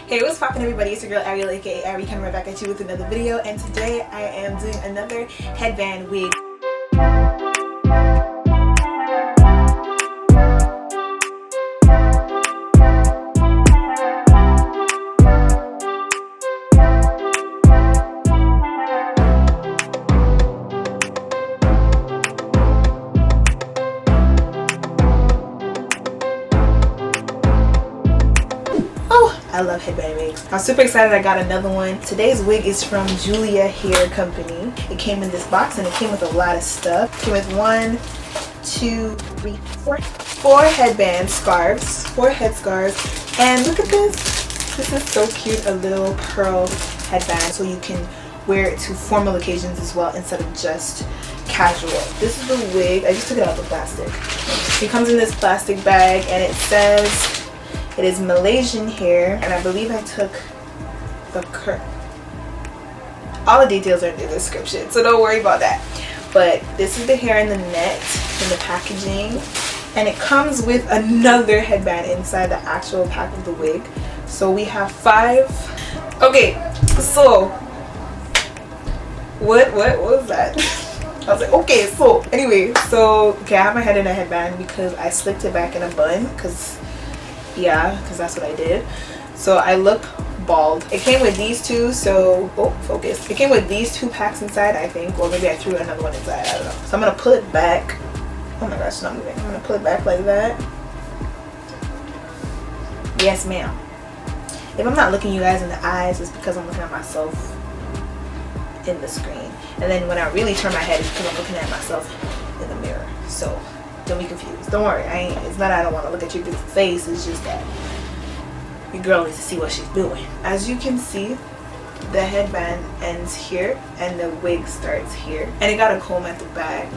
Hey, what's poppin' everybody? It's your girl Ariel, aka Ari, coming right back at you with another video, and today I am doing another headband wig. I love headband wigs. I'm super excited I got another one. Today's wig is from Julia Hair Company. It came in this box and it came with a lot of stuff. It came with 1, 2, 3, 4 headband scarves, 4 head scarves. And look at this. This is so cute, a little pearl headband, so you can wear it to formal occasions as well instead of just casual. This is the wig. I just took it out of the plastic. It comes in this plastic bag and it says it is Malaysian hair, and I believe I took the all the details are in the description, so don't worry about that. But this is the hair and the net in the packaging, and it comes with another headband inside the actual pack of the wig. So we have 5. Okay, so what was that? I was like, okay, so anyway, okay, I have my head in a headband because I slicked it back in a bun because that's what I did. So I look bald. It came with these two, so focus. It came with these 2 packs inside, I think, or maybe I threw another one inside, I don't know. So I'm gonna pull it back. Oh my gosh, it's not moving. I'm gonna pull it back like that. Yes, ma'am. If I'm not looking you guys in the eyes, it's because I'm looking at myself in the screen. And then when I really turn my head, it's because I'm looking at myself in the mirror. So don't be confused. Don't worry. It's not I don't want to look at your beautiful face. It's just that your girl needs to see what she's doing. As you can see, the headband ends here and the wig starts here. And it got a comb at the back,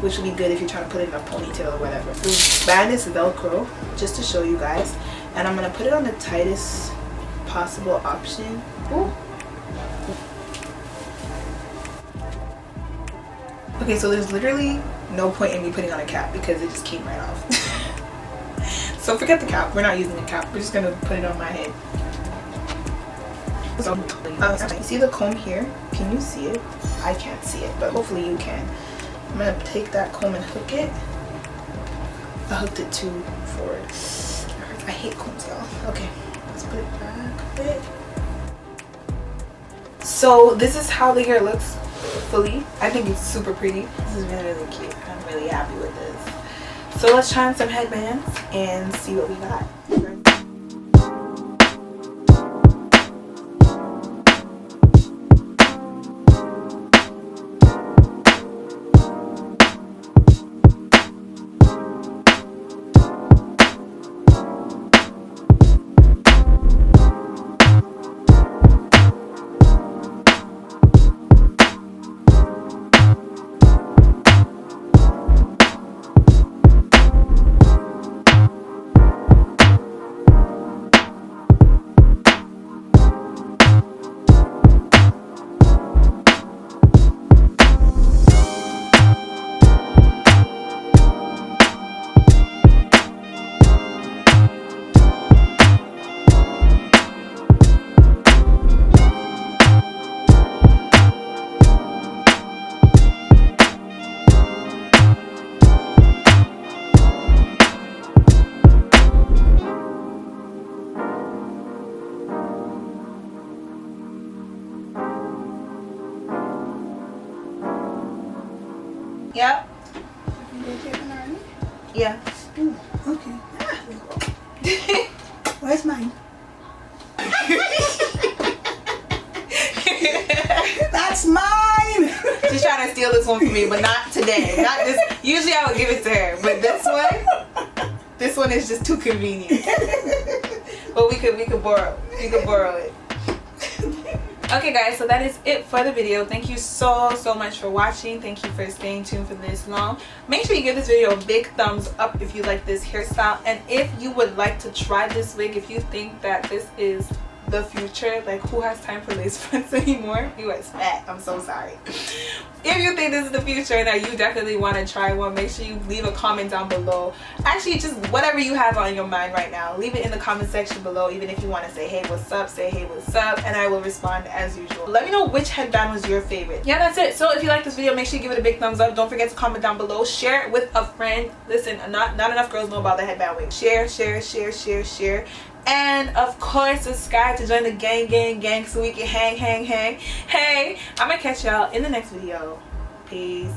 which would be good if you're trying to put it in a ponytail or whatever. The band is Velcro, just to show you guys. And I'm going to put it on the tightest possible option. Ooh. Okay, so there's literally no point in me putting on a cap because it just came right off. So forget the cap. We're not using a cap. We're just gonna put it on my head. So, you see the comb here? Can you see it? I can't see it, but hopefully you can. I'm gonna take that comb and hook it. I hooked it too forward. I hate combs, y'all. Okay, let's put it back a bit. So this is how the hair looks fully. I think it's super pretty. This is really cute. I'm really happy with this. So let's try on some headbands and see what we got. Yep. Yeah. Ooh, okay. Where's mine? That's mine! She's trying to steal this one from me, but not today. Not this. Usually I would give it to her, but this one is just too convenient. But we could borrow it. Okay guys, so that is it for the video. Thank you so much for watching. Thank you for staying tuned for this long. Make sure you give this video a big thumbs up if you like this hairstyle, and if you would like to try this wig, if you think that this is the future. Like, who has time for lace fronts anymore? You is fat. I'm so sorry. If you think this is the future and that you definitely want to try one, make sure you leave a comment down below. Actually, just whatever you have on your mind right now, leave it in the comment section below. Even if you want to say hey what's up, say hey what's up, and I will respond as usual. Let me know which headband was your favorite. Yeah, that's it. So if you like this video, make sure you give it a big thumbs up. Don't forget to comment down below. Share it with a friend. Listen, not enough girls know about the headband wig. Share. And of course, subscribe to join the gang so we can hang. Hey, I'm gonna catch y'all in the next video. Peace.